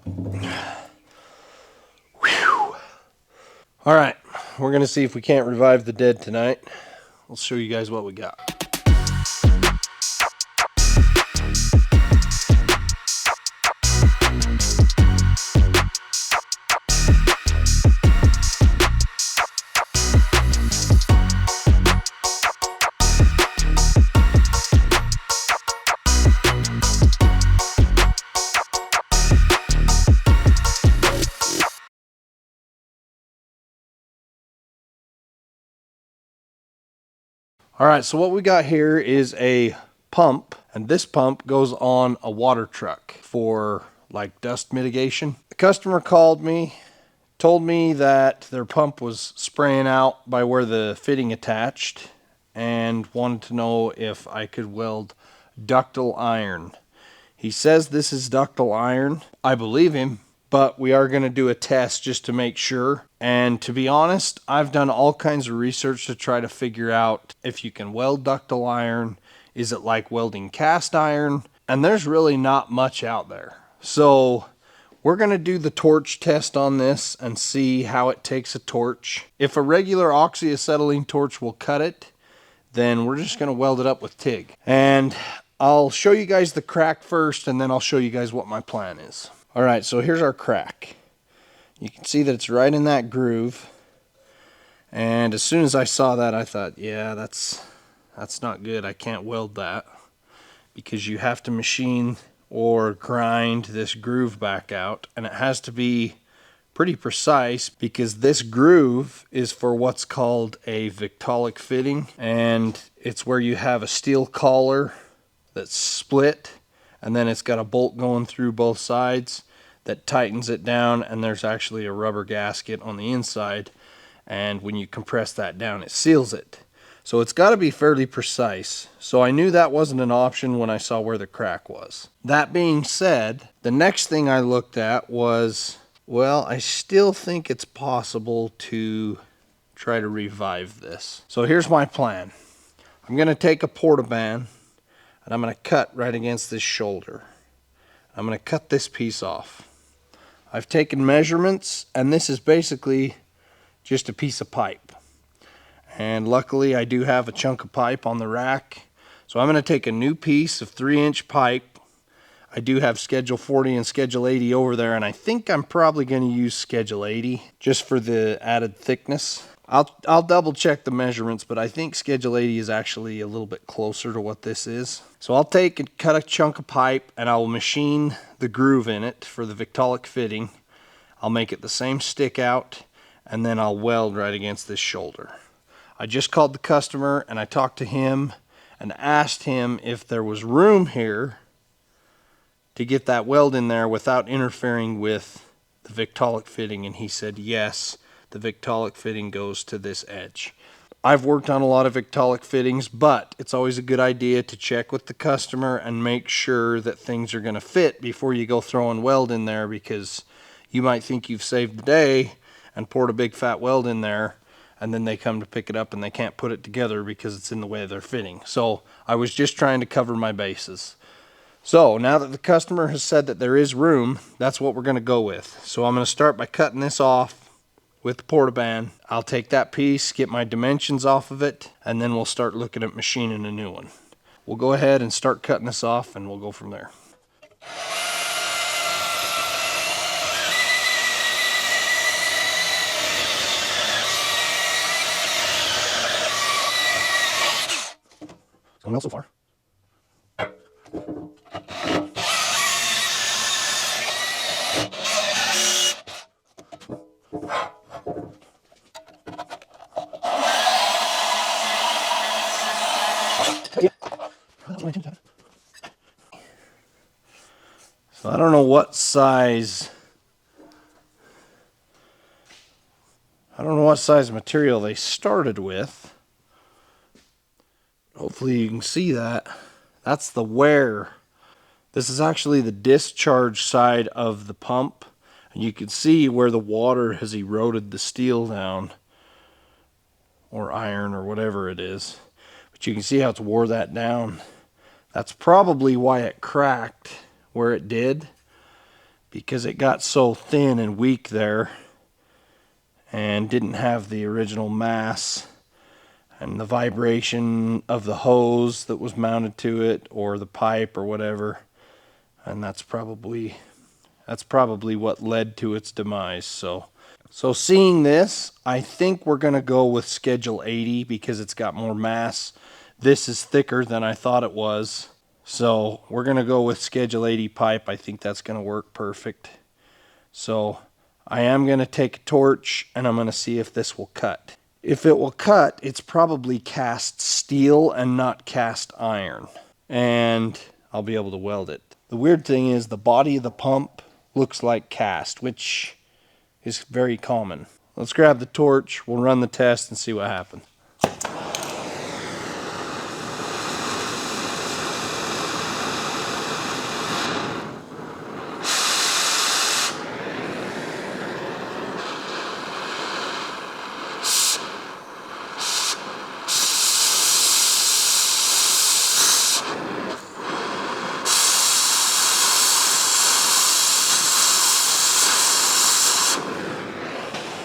Whew. All right, we're gonna see if we can't revive the dead tonight. We'll show you guys what we got. All right, so what we got here is a pump, and this pump goes on a water truck for like dust mitigation. The customer called me, told me that their pump was spraying out by where the fitting attached, and wanted to know if I could weld ductile iron. He says this is ductile iron. I believe him, but we are going to do a test just to make sure. And to be honest, I've done all kinds of research to try to figure out if you can weld ductile iron. Is it like welding cast iron? And there's really not much out there. So we're going to do the torch test on this and see how it takes a torch. If a regular oxyacetylene torch will cut it, then we're just going to weld it up with TIG. And I'll show you guys the crack first, and then I'll show you guys what my plan is. All right, so here's our crack. You can see that it's right in that groove. And as soon as I saw that, I thought, yeah, that's not good. I can't weld that, because you have to machine or grind this groove back out, and it has to be pretty precise, because this groove is for what's called a Victaulic fitting, and it's where you have a steel collar that's split, and then it's got a bolt going through both sides that tightens it down, and there's actually a rubber gasket on the inside, and when you compress that down, it seals it. So it's got to be fairly precise. So I knew that wasn't an option when I saw where the crack was. That being said, the next thing I looked at was, well, I still think it's possible to try to revive this. So here's my plan. I'm going to take a portaband, and I'm going to cut right against this shoulder. I'm going to cut this piece off. I've taken measurements, and this is basically just a piece of pipe. And luckily I do have a chunk of pipe on the rack. So I'm going to take a new piece of 3-inch pipe. I do have Schedule 40 and Schedule 80 over there, and I think I'm probably going to use Schedule 80 just for the added thickness. I'll double check the measurements, but I think Schedule 80 is actually a little bit closer to what this is. So I'll take and cut a chunk of pipe, and I'll machine the groove in it for the Victaulic fitting. I'll make it the same stick out, and then I'll weld right against this shoulder. I just called the customer, and I talked to him and asked him if there was room here to get that weld in there without interfering with the Victaulic fitting, and he said yes, the Victaulic fitting goes to this edge. I've worked on a lot of Victaulic fittings, but it's always a good idea to check with the customer and make sure that things are going to fit before you go throwing weld in there, because you might think you've saved the day and poured a big fat weld in there, and then they come to pick it up and they can't put it together because it's in the way of their fitting. So I was just trying to cover my bases. So now that the customer has said that there is room, that's what we're going to go with. So I'm going to start by cutting this off with the portaband. I'll take that piece, get my dimensions off of it, and then we'll start looking at machining a new one. We'll go ahead and start cutting this off, and we'll go from there. Going well so far. So I don't know what size material they started with. Hopefully you can see that. That's the wear. This is actually the discharge side of the pump, and you can see where the water has eroded the steel down, or iron, or whatever it is. But you can see how it's wore that down. That's probably why it cracked where it did, because it got so thin and weak there and didn't have the original mass and the vibration of the hose that was mounted to it or the pipe or whatever. And that's probably what led to its demise. So seeing this, I think we're going to go with Schedule 80 because it's got more mass. This is thicker than I thought it was. So we're going to go with Schedule 80 pipe. I think that's going to work perfect. So I am going to take a torch and I'm going to see if this will cut. If it will cut, it's probably cast steel and not cast iron. And I'll be able to weld it. The weird thing is the body of the pump looks like cast, which is very common. Let's grab the torch, we'll run the test and see what happens.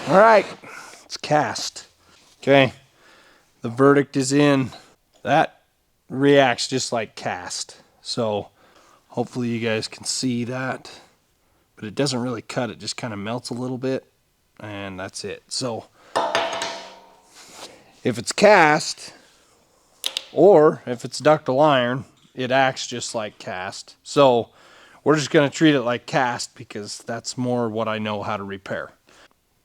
All right, it's cast. Okay, the verdict is in. That reacts just like cast. So hopefully you guys can see that. But it doesn't really cut, it just kind of melts a little bit. And that's it. So if it's cast, or if it's ductile iron, it acts just like cast. So we're just going to treat it like cast because that's more what I know how to repair.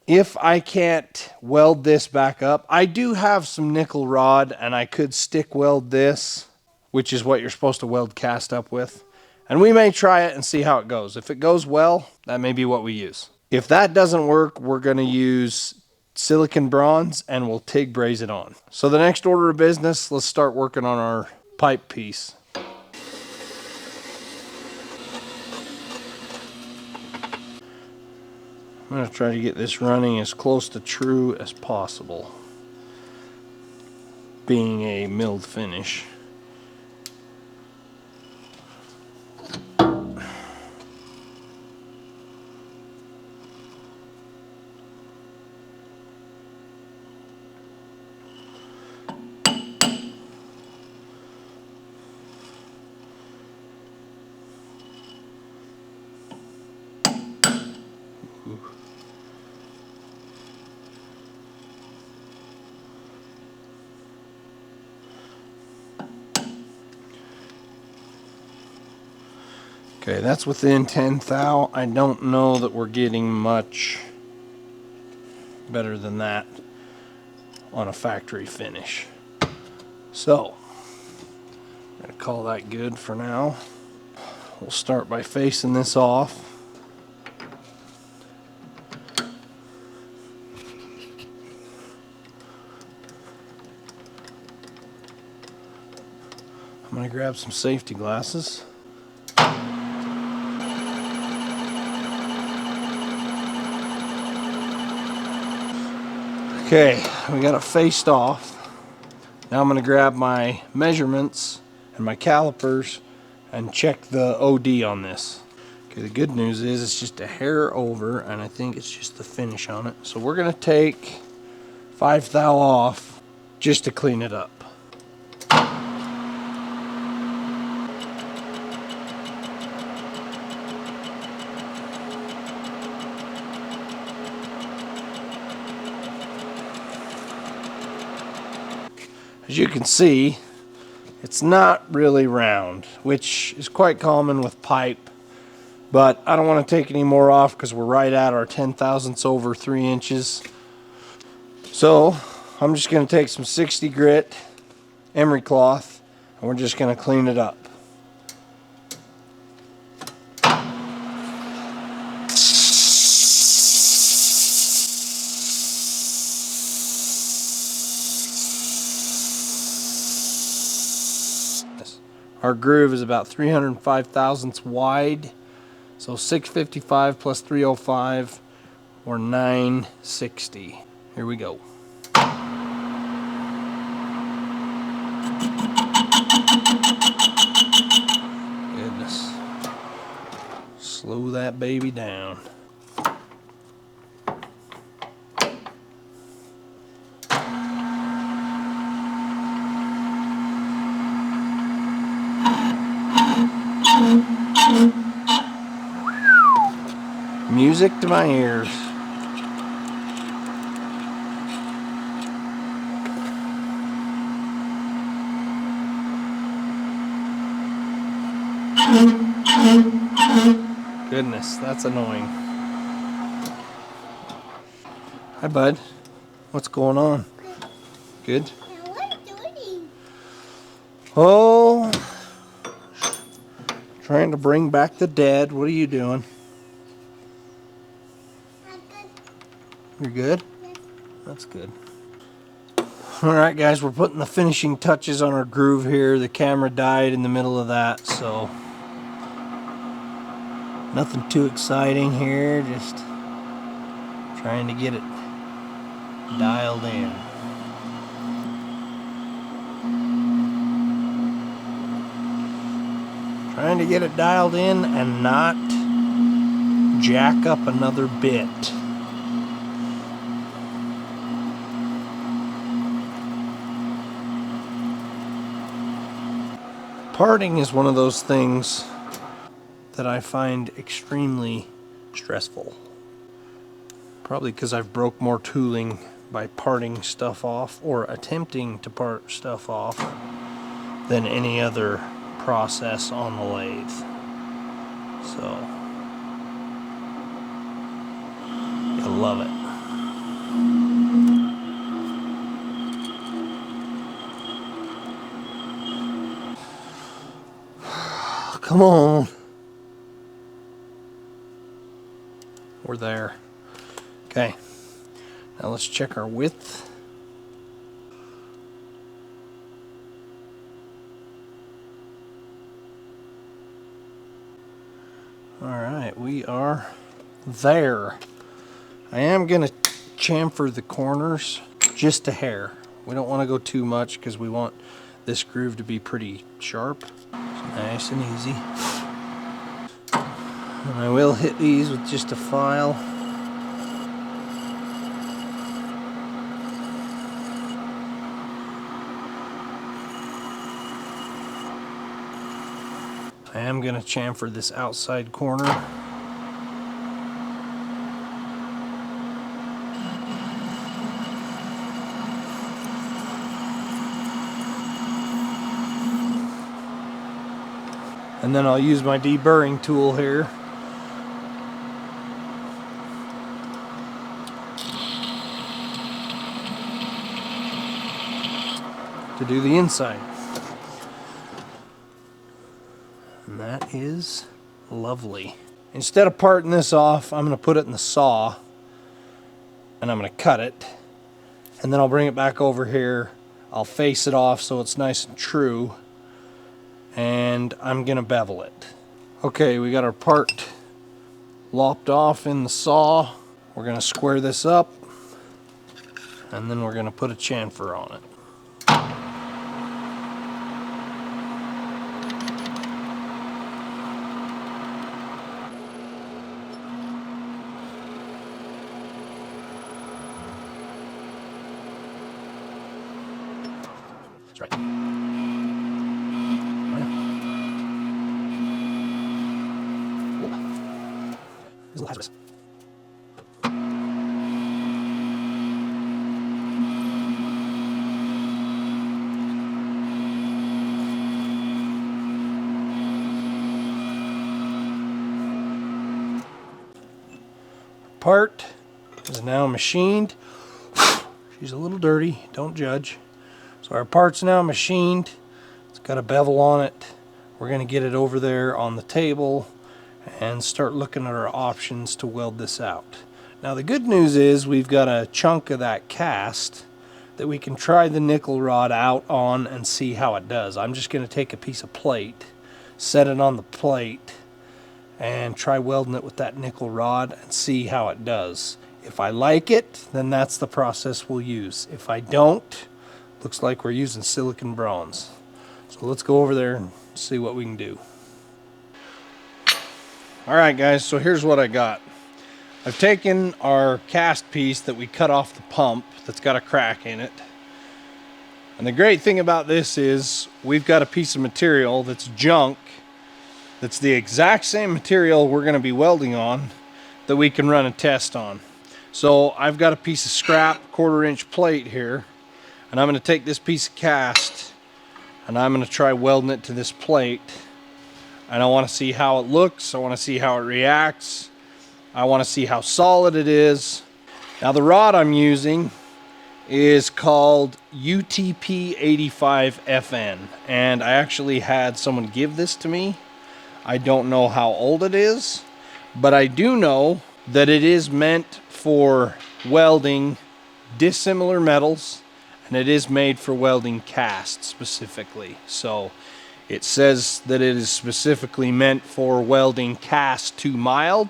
If I can't weld this back up, I do have some nickel rod and I could stick weld this, which is what you're supposed to weld cast up with. And we may try it and see how it goes. If it goes well, that may be what we use. If that doesn't work, we're going to use silicon bronze and we'll TIG braze it on. So the next order of business, let's start working on our pipe piece. I'm going to try to get this running as close to true as possible, being a milled finish. Okay, that's within 10 thou. I don't know that we're getting much better than that on a factory finish. So, I'm going to call that good for now. We'll start by facing this off. I'm going to grab some safety glasses. Okay, we got it faced off. Now I'm going to grab my measurements and my calipers and check the OD on this. Okay, the good news is it's just a hair over and I think it's just the finish on it. So we're going to take 5 thou off just to clean it up. As you can see, it's not really round, which is quite common with pipe, but I don't want to take any more off because we're right at our 10 thousandths over 3 inches. So I'm just going to take some 60 grit emery cloth and we're just going to clean it up. Our groove is about 305 thousandths wide, so 655 plus 305 or 960. Here we go. Goodness. Slow that baby down. Music to my ears. Goodness, that's annoying. Hi, bud. What's going on? Good? Oh, trying to bring back the dead. What are you doing? You're good? That's good. Alright guys, we're putting the finishing touches on our groove here. The camera died in the middle of that, so nothing too exciting here, just trying to get it dialed in. Trying to get it dialed in and not jack up another bit. Parting is one of those things that I find extremely stressful. Probably because I've broke more tooling by parting stuff off or attempting to part stuff off than any other process on the lathe. So, I love it. Come on. We're there. Okay. Now let's check our width. Alright, we are there. I am going to chamfer the corners just a hair. We don't want to go too much because we want this groove to be pretty sharp. So nice and easy. And I will hit these with just a file. I am going to chamfer this outside corner. And then I'll use my deburring tool here to do the inside. And that is lovely. Instead of parting this off, I'm going to put it in the saw and I'm going to cut it. And then I'll bring it back over here. I'll face it off so it's nice and true. And I'm going to bevel it. Okay, we got our part lopped off in the saw. We're going to square this up. And then we're going to put a chamfer on it. That's right. Here's Lazarus. Part is now machined. She's a little dirty, don't judge. So our part's now machined. It's got a bevel on it. We're going to get it over there on the table and start looking at our options to weld this out. Now the good news is we've got a chunk of that cast that we can try the nickel rod out on and see how it does. I'm just going to take a piece of plate, set it on the plate, and try welding it with that nickel rod and see how it does. If I like it, then that's the process we'll use. If I don't, looks like we're using silicon bronze. So let's go over there and see what we can do. All right, guys, so here's what I got. I've taken our cast piece that we cut off the pump that's got a crack in it. And the great thing about this is we've got a piece of material that's junk, that's the exact same material we're going to be welding on, that we can run a test on. So I've got a piece of scrap 1/4 inch plate here, and I'm going to take this piece of cast and I'm going to try welding it to this plate. And I want to see how it looks. I want to see how it reacts. I want to see how solid it is. Now the rod I'm using is called UTP 85FN, and I actually had someone give this to me. I don't know how old it is, but I do know that it is meant for welding dissimilar metals, and it is made for welding cast specifically. So it says that it is specifically meant for welding cast to mild,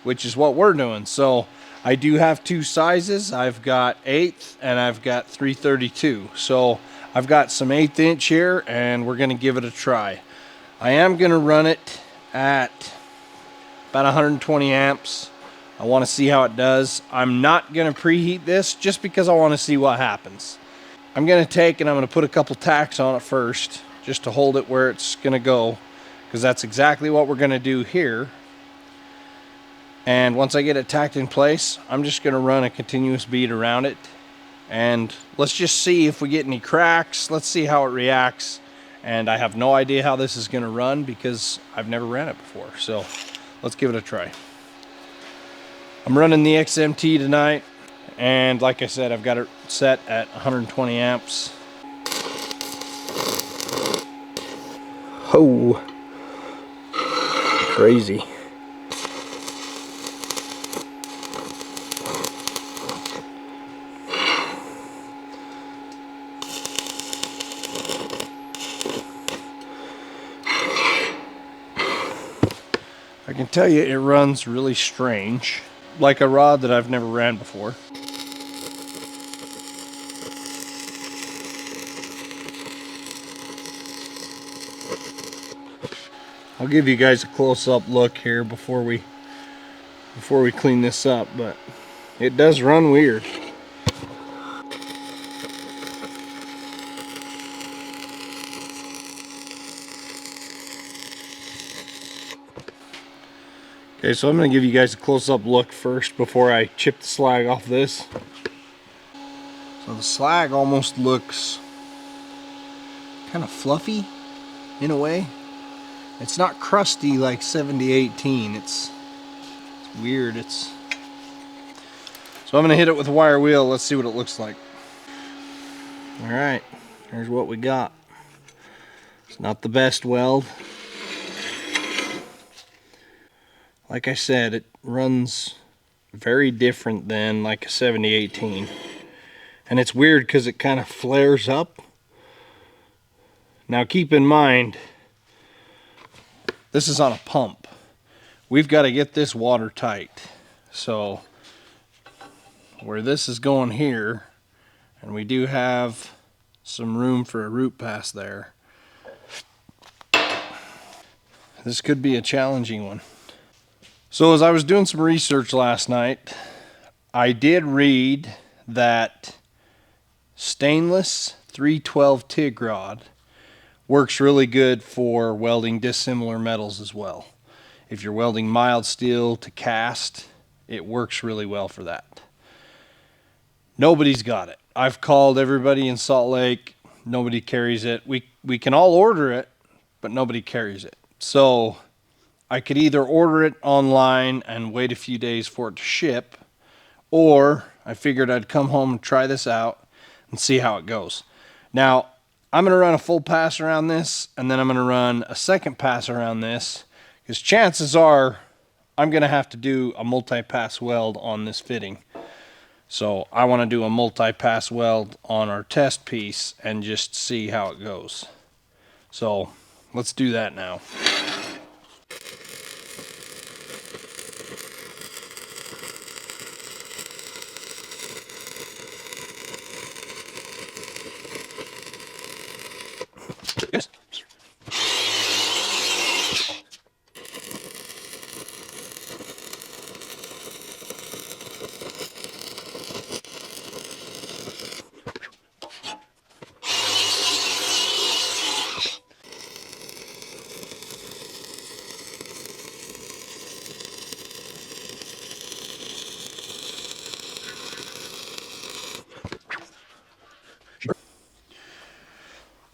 which is what we're doing. So I do have two sizes. I've got 1/8 and I've got 3/32. So I've got some 1/8 inch here, and we're gonna give it a try. I am gonna run it at about 120 amps. I wanna see how it does. I'm not gonna preheat this just because I wanna see what happens. I'm gonna take and I'm gonna put a couple tacks on it first, just to hold it where it's gonna go, because that's exactly what we're gonna do here. And once I get it tacked in place, I'm just gonna run a continuous bead around it, and let's just see if we get any cracks. Let's see how it reacts. And I have no idea how this is gonna run because I've never ran it before. So let's give it a try. I'm running the XMT tonight, and like I said, I've got it set at 120 amps. Oh, crazy. I can tell you it runs really strange, like a rod that I've never ran before. I'll give you guys a close-up look here before we clean this up, but it does run weird. Okay, so I'm going to give you guys a close-up look first before I chip the slag off this. So the slag almost looks kind of fluffy in a way. It's not crusty like 7018. It's weird. So I'm going to hit it with a wire wheel. Let's see what it looks like. All right, here's what we got. It's not the best weld. Like I said, it runs very different than like a 7018. And it's weird because it kind of flares up. Now keep in mind, this is on a pump. We've got to get this watertight. So where this is going here, and we do have some room for a root pass there, this could be a challenging one. So as I was doing some research last night, I did read that stainless 312 TIG rod works really good for welding dissimilar metals as well. If you're welding mild steel to cast, it works really well for that. Nobody's got it. I've called everybody in Salt Lake. Nobody carries it. We can all order it, but nobody carries it. So I could either order it online and wait a few days for it to ship, or I figured I'd come home and try this out and see how it goes. Now, I'm going to run a full pass around this, and then I'm going to run a second pass around this, because chances are I'm going to have to do a multi-pass weld on this fitting. So I want to do a multi-pass weld on our test piece and just see how it goes. So let's do that now. Yes.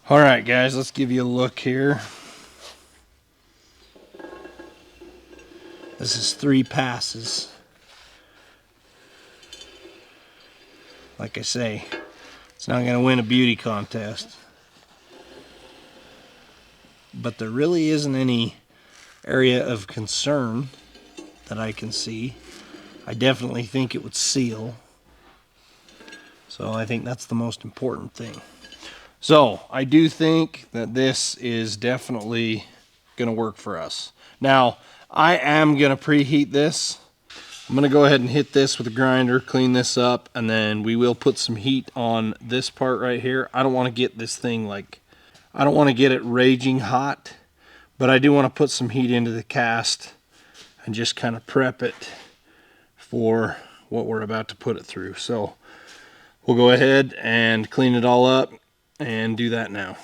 All right, guys, let's give you a look here. This is 3 passes. Like I say, it's not going to win a beauty contest. But there really isn't any area of concern that I can see. I definitely think it would seal. So I think that's the most important thing. So I do think that this is definitely going to work for us. Now, I am going to preheat this. I'm going to go ahead and hit this with a grinder, clean this up, and then we will put some heat on this part right here. I don't want to get this thing I don't want to get it raging hot, but I do want to put some heat into the cast and just kind of prep it for what we're about to put it through. So we'll go ahead and clean it all up and do that now.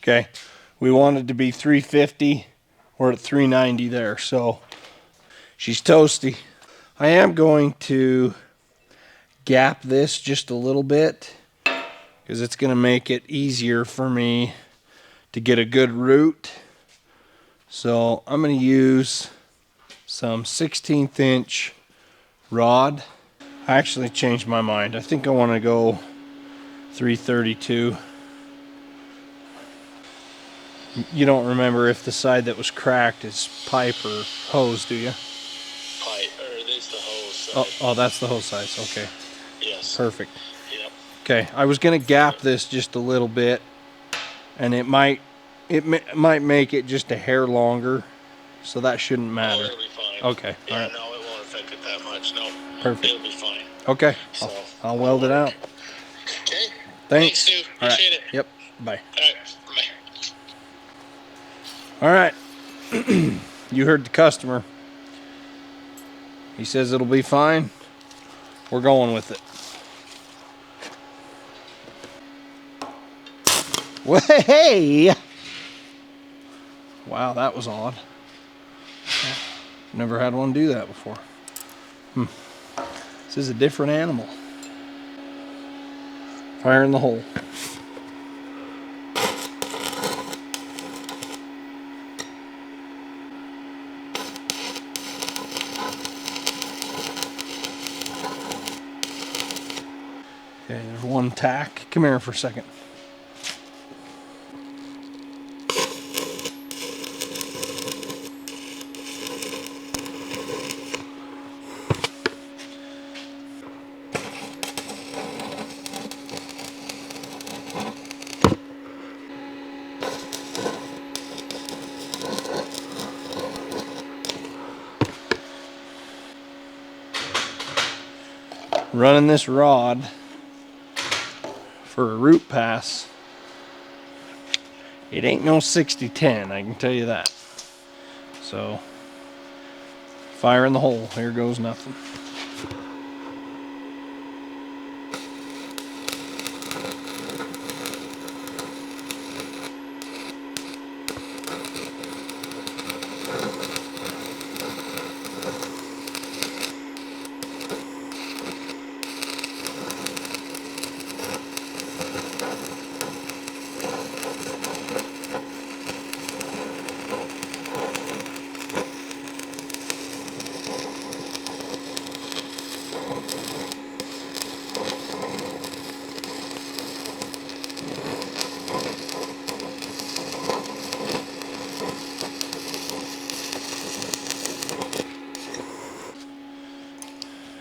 Okay, we wanted to be 350. We're at 390 there, so she's toasty. I am going to gap this just a little bit because it's going to make it easier for me to get a good root. So I'm going to use some 16th inch rod. I actually changed my mind. I think I want to go 332. You don't remember if the side that was cracked is pipe or hose, do you? Pipe, or this the hose side. Oh, that's the hose size. Okay. Yes. Perfect. Yep. Okay, I was gonna gap this just a little bit, and it might make it just a hair longer, so that shouldn't matter. Oh, it'll be fine. Okay. Yeah, all right. no, it won't affect it that much. No. Perfect. It'll be fine. Okay. So I'll weld it out. Okay. Thanks. Stu. All right. Appreciate it. Yep. Bye. All right. Bye. All right. You heard the customer. He says it'll be fine. We're going with it. Well, hey! Wow, that was odd. Never had one do that before. This is a different animal. Fire in the hole. Okay, there's one tack. Come here for a second. Running this rod for a root pass, it ain't no 60-10, I can tell you that. So, fire in the hole. Here goes nothing.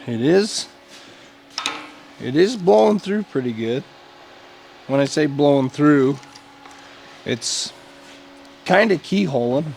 It is blowing through pretty good. When I say blowing through, it's kind of keyholing.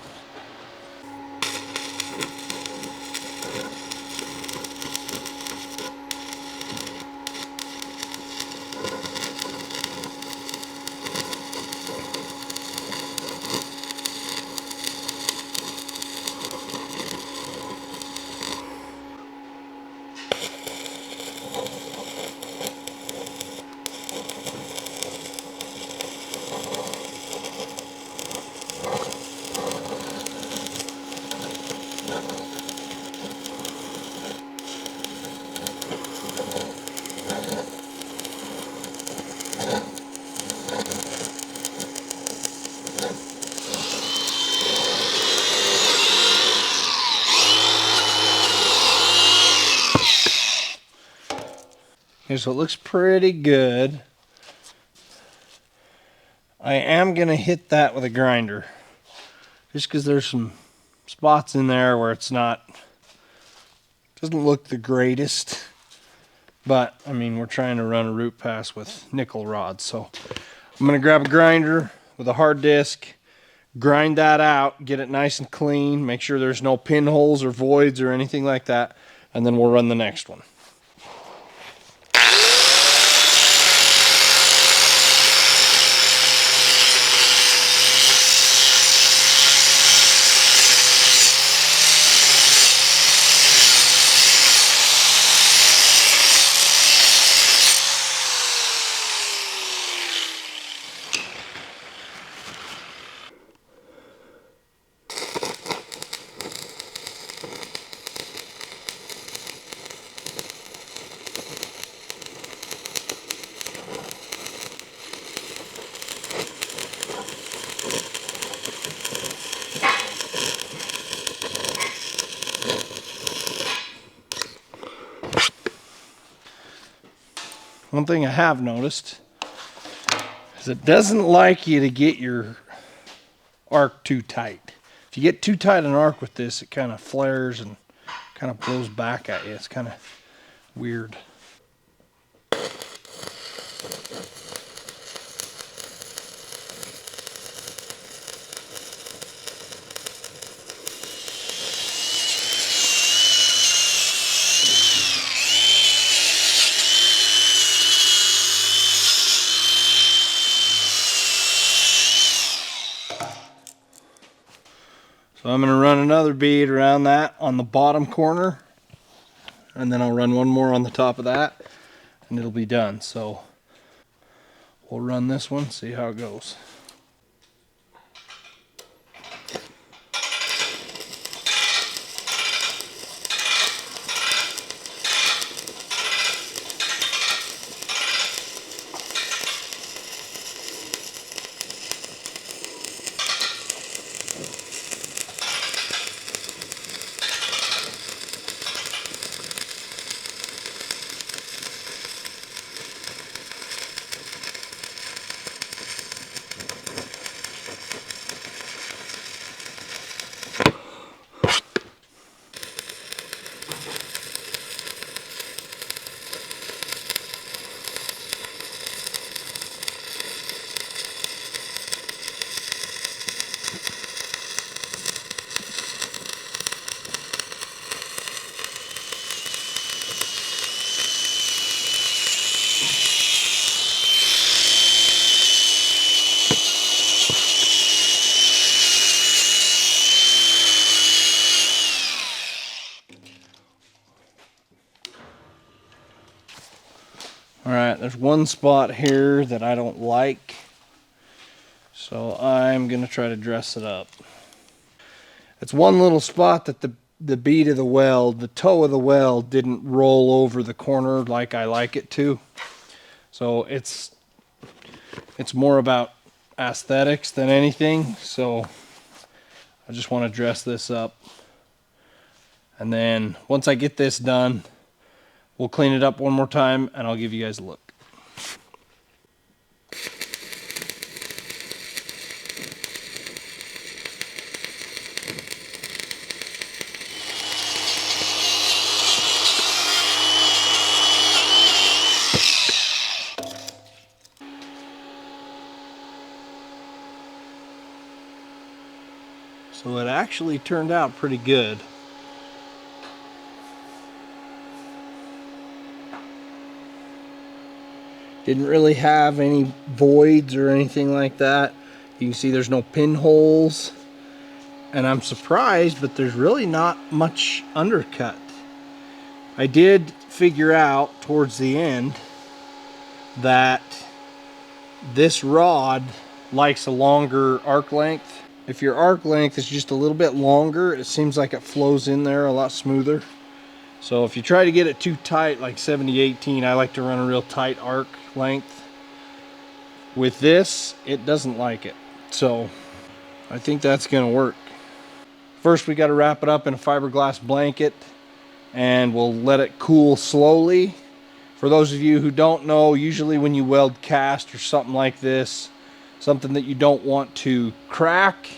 Okay, so it looks pretty good. I am going to hit that with a grinder. Just because there's some spots in there where it's not, doesn't look the greatest. But, I mean, we're trying to run a root pass with nickel rods. So I'm going to grab a grinder with a hard disc, grind that out, get it nice and clean, make sure there's no pinholes or voids or anything like that, and then we'll run the next one. One thing I have noticed is it doesn't like you to get your arc too tight. If you get too tight an arc with this, it kind of flares and kind of blows back at you. It's kind of weird. So I'm going to run another bead around that on the bottom corner, and then I'll run one more on the top of that, and it'll be done. So we'll run this one, see how it goes. Alright, there's one spot here that I don't like, so I'm going to try to dress it up. It's one little spot that the bead of the weld, the toe of the weld didn't roll over the corner like I like it to. So it's more about aesthetics than anything. So I just want to dress this up. And then once I get this done, we'll clean it up one more time and I'll give you guys a look. actually turned out pretty good. Didn't really have any voids or anything like that. You can see there's no pinholes. And I'm surprised, but there's really not much undercut. I did figure out towards the end that this rod likes a longer arc length. If your arc length is just a little bit longer, it seems like it flows in there a lot smoother. So if you try to get it too tight, like 70-18, I like to run a real tight arc length. With this, it doesn't like it. So I think that's gonna work. First, we gotta wrap it up in a fiberglass blanket and we'll let it cool slowly. For those of you who don't know, usually when you weld cast or something like this, something that you don't want to crack,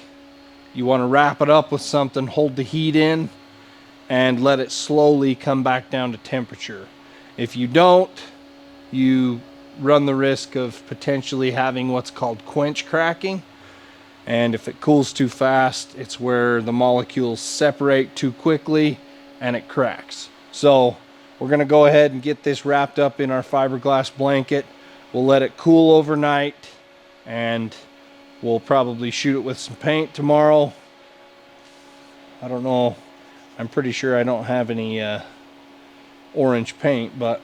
you want to wrap it up with something, hold the heat in, and let it slowly come back down to temperature. If you don't, you run the risk of potentially having what's called quench cracking. And if it cools too fast, it's where the molecules separate too quickly and it cracks. So we're going to go ahead and get this wrapped up in our fiberglass blanket. We'll let it cool overnight and we'll probably shoot it with some paint tomorrow. I don't know. I'm pretty sure I don't have any orange paint, but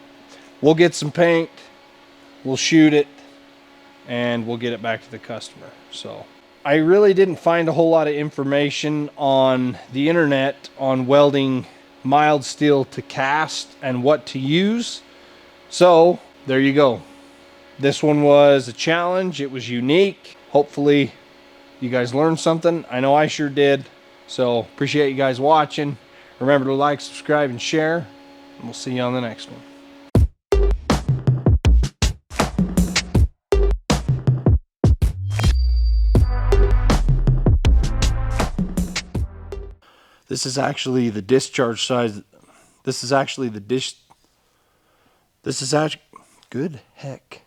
we'll get some paint, we'll shoot it, and we'll get it back to the customer. So I really didn't find a whole lot of information on the internet on welding mild steel to cast and what to use. So there you go. This one was a challenge. It was unique. Hopefully you guys learned something. I know I sure did. So appreciate you guys watching. Remember to like, subscribe, and share. And we'll see you on the next one. This is actually the discharge size. This is actually the good heck.